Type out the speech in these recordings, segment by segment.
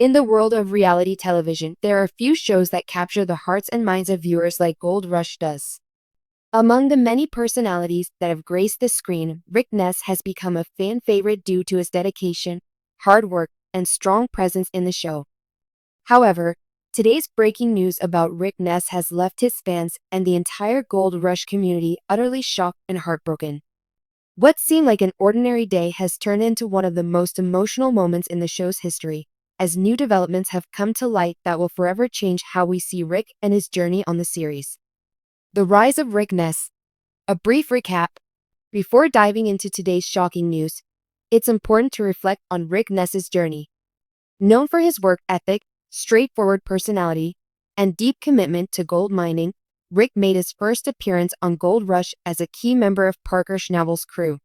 In the world of reality television, there are few shows that capture the hearts and minds of viewers like Gold Rush does. Among the many personalities that have graced the screen, Ness has become a fan favorite due to his dedication, hard work, and strong presence in the show. However, today's breaking news about Ness has left his fans and the entire Gold Rush community utterly shocked and heartbroken. What seemed like an ordinary day has turned into one of the most emotional moments in the show's history, as new developments have come to light that will forever change how we see Rick and his journey on the series. The rise of Ness. A brief recap. Before diving into today's shocking news, it's important to reflect on Ness's journey. Known for his work ethic, straightforward personality, and deep commitment to gold mining, Rick made his first appearance on Gold Rush as a key member of Parker Schnabel's crew.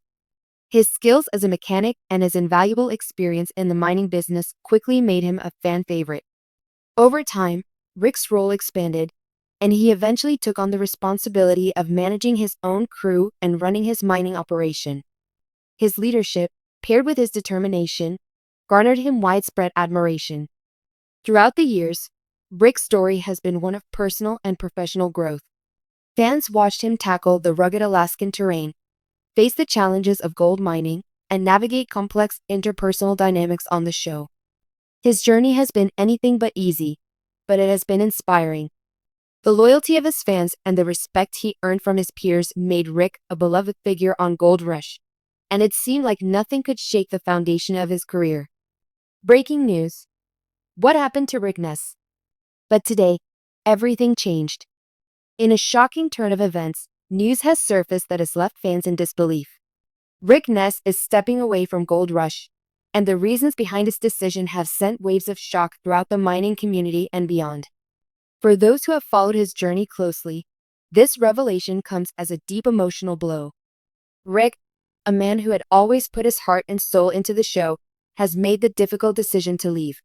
His skills as a mechanic and his invaluable experience in the mining business quickly made him a fan favorite. Over time, Rick's role expanded, and he eventually took on the responsibility of managing his own crew and running his mining operation. His leadership, paired with his determination, garnered him widespread admiration. Throughout the years, Rick's story has been one of personal and professional growth. Fans watched him tackle the rugged Alaskan terrain, face the challenges of gold mining, and navigate complex interpersonal dynamics on the show. His journey has been anything but easy, but it has been inspiring. The loyalty of his fans and the respect he earned from his peers made Rick a beloved figure on Gold Rush, and it seemed like nothing could shake the foundation of his career. Breaking news. What happened to Ness? But today, everything changed. In a shocking turn of events, news has surfaced that has left fans in disbelief. Ness is stepping away from Gold Rush, and the reasons behind his decision have sent waves of shock throughout the mining community and beyond. For those who have followed his journey closely, this revelation comes as a deep emotional blow. Rick, a man who had always put his heart and soul into the show, has made the difficult decision to leave.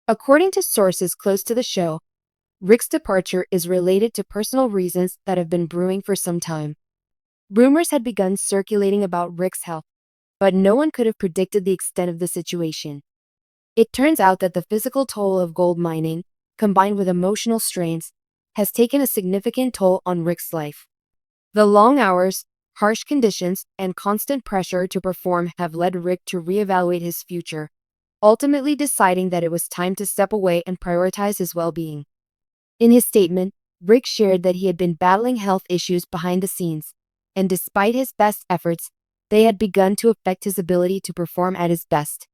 According to sources close to the show, Rick's departure is related to personal reasons that have been brewing for some time. Rumors had begun circulating about Rick's health, but no one could have predicted the extent of the situation. It turns out that the physical toll of gold mining, combined with emotional strains, has taken a significant toll on Rick's life. The long hours, harsh conditions, and constant pressure to perform have led Rick to reevaluate his future, ultimately deciding that it was time to step away and prioritize his well-being. In his statement, Rick shared that he had been battling health issues behind the scenes, and despite his best efforts, they had begun to affect his ability to perform at his best.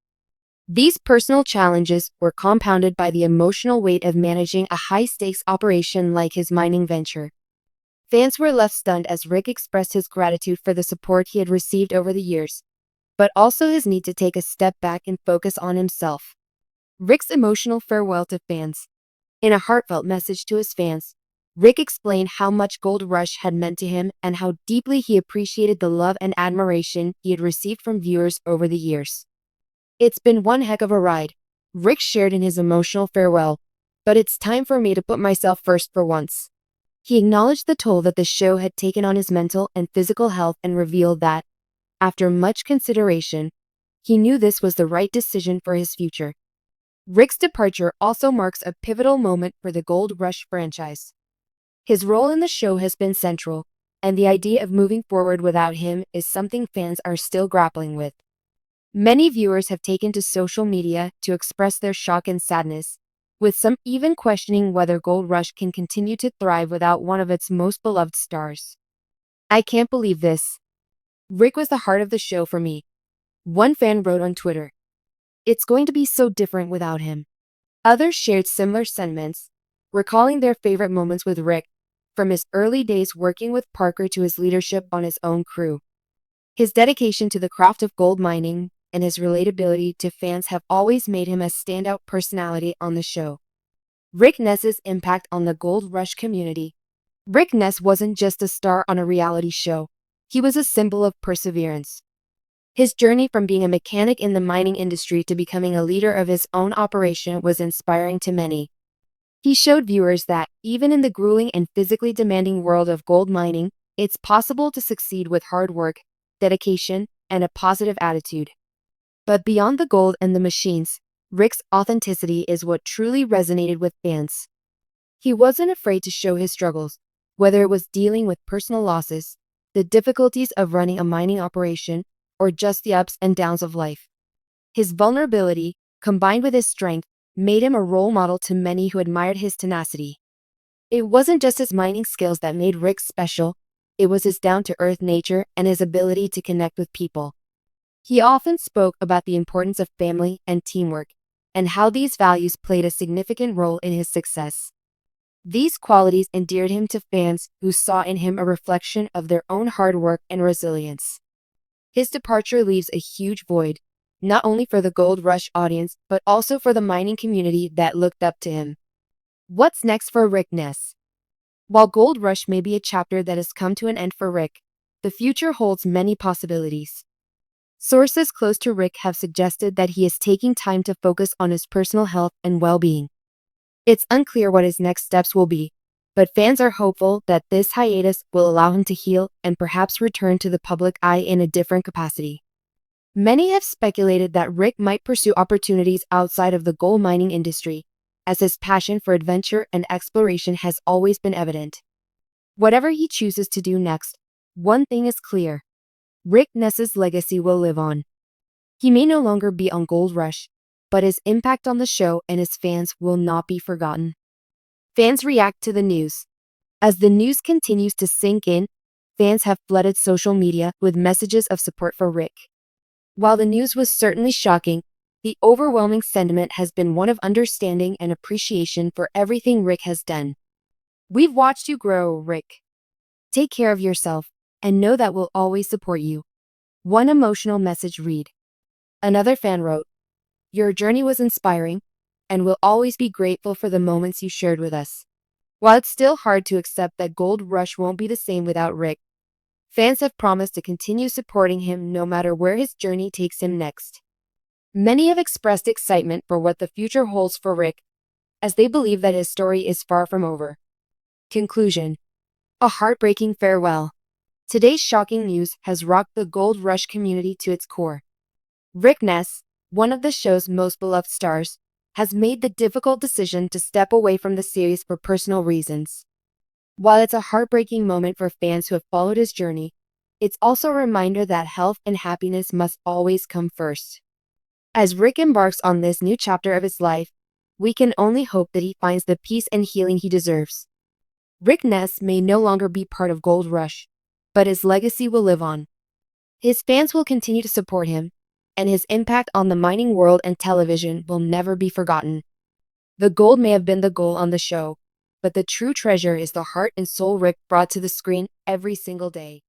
These personal challenges were compounded by the emotional weight of managing a high-stakes operation like his mining venture. Fans were left stunned as Rick expressed his gratitude for the support he had received over the years, but also his need to take a step back and focus on himself. Rick's emotional farewell to fans. In a heartfelt message to his fans, Rick explained how much Gold Rush had meant to him and how deeply he appreciated the love and admiration he had received from viewers over the years. "It's been one heck of a ride," Rick shared in his emotional farewell, "but it's time for me to put myself first for once." He acknowledged the toll that the show had taken on his mental and physical health and revealed that, after much consideration, he knew this was the right decision for his future. Rick's departure also marks a pivotal moment for the Gold Rush franchise. His role in the show has been central, and the idea of moving forward without him is something fans are still grappling with. Many viewers have taken to social media to express their shock and sadness, with some even questioning whether Gold Rush can continue to thrive without one of its most beloved stars. "I can't believe this. Rick was the heart of the show for me," one fan wrote on Twitter. "It's going to be so different without him." Others shared similar sentiments, recalling their favorite moments with Rick, from his early days working with Parker to his leadership on his own crew. His dedication to the craft of gold mining and his relatability to fans have always made him a standout personality on the show. Ness's impact on the Gold Rush community. Ness wasn't just a star on a reality show. He was a symbol of perseverance. His journey from being a mechanic in the mining industry to becoming a leader of his own operation was inspiring to many. He showed viewers that, even in the grueling and physically demanding world of gold mining, it's possible to succeed with hard work, dedication, and a positive attitude. But beyond the gold and the machines, Rick's authenticity is what truly resonated with fans. He wasn't afraid to show his struggles, whether it was dealing with personal losses, the difficulties of running a mining operation, or just the ups and downs of life. His vulnerability, combined with his strength, made him a role model to many who admired his tenacity. It wasn't just his mining skills that made Rick special, it was his down-to-earth nature and his ability to connect with people. He often spoke about the importance of family and teamwork, and how these values played a significant role in his success. These qualities endeared him to fans who saw in him a reflection of their own hard work and resilience. His departure leaves a huge void, not only for the Gold Rush audience, but also for the mining community that looked up to him. What's next for Rick Ness? While Gold Rush may be a chapter that has come to an end for Rick, the future holds many possibilities. Sources close to Rick have suggested that he is taking time to focus on his personal health and well-being. It's unclear what his next steps will be, but fans are hopeful that this hiatus will allow him to heal and perhaps return to the public eye in a different capacity. Many have speculated that Rick might pursue opportunities outside of the gold mining industry, as his passion for adventure and exploration has always been evident. Whatever he chooses to do next, one thing is clear: Rick Ness's legacy will live on. He may no longer be on Gold Rush, but his impact on the show and his fans will not be forgotten. Fans react to the news. As the news continues to sink in, fans have flooded social media with messages of support for Rick. While the news was certainly shocking, the overwhelming sentiment has been one of understanding and appreciation for everything Rick has done. We've watched you grow, Rick. Take care of yourself, and know that we'll always support you. One emotional message read. Another fan wrote, "Your journey was inspiring, and we'll always be grateful for the moments you shared with us." While it's still hard to accept that Gold Rush won't be the same without Rick, fans have promised to continue supporting him no matter where his journey takes him next. Many have expressed excitement for what the future holds for Rick, as they believe that his story is far from over. Conclusion. A heartbreaking farewell. Today's shocking news has rocked the Gold Rush community to its core. Rick Ness, one of the show's most beloved stars, has made the difficult decision to step away from the series for personal reasons. While it's a heartbreaking moment for fans who have followed his journey, it's also a reminder that health and happiness must always come first. As Rick embarks on this new chapter of his life, we can only hope that he finds the peace and healing he deserves. Rick Ness may no longer be part of Gold Rush, but his legacy will live on. His fans will continue to support him, and his impact on the mining world and television will never be forgotten. The gold may have been the goal on the show, but the true treasure is the heart and soul Rick brought to the screen every single day.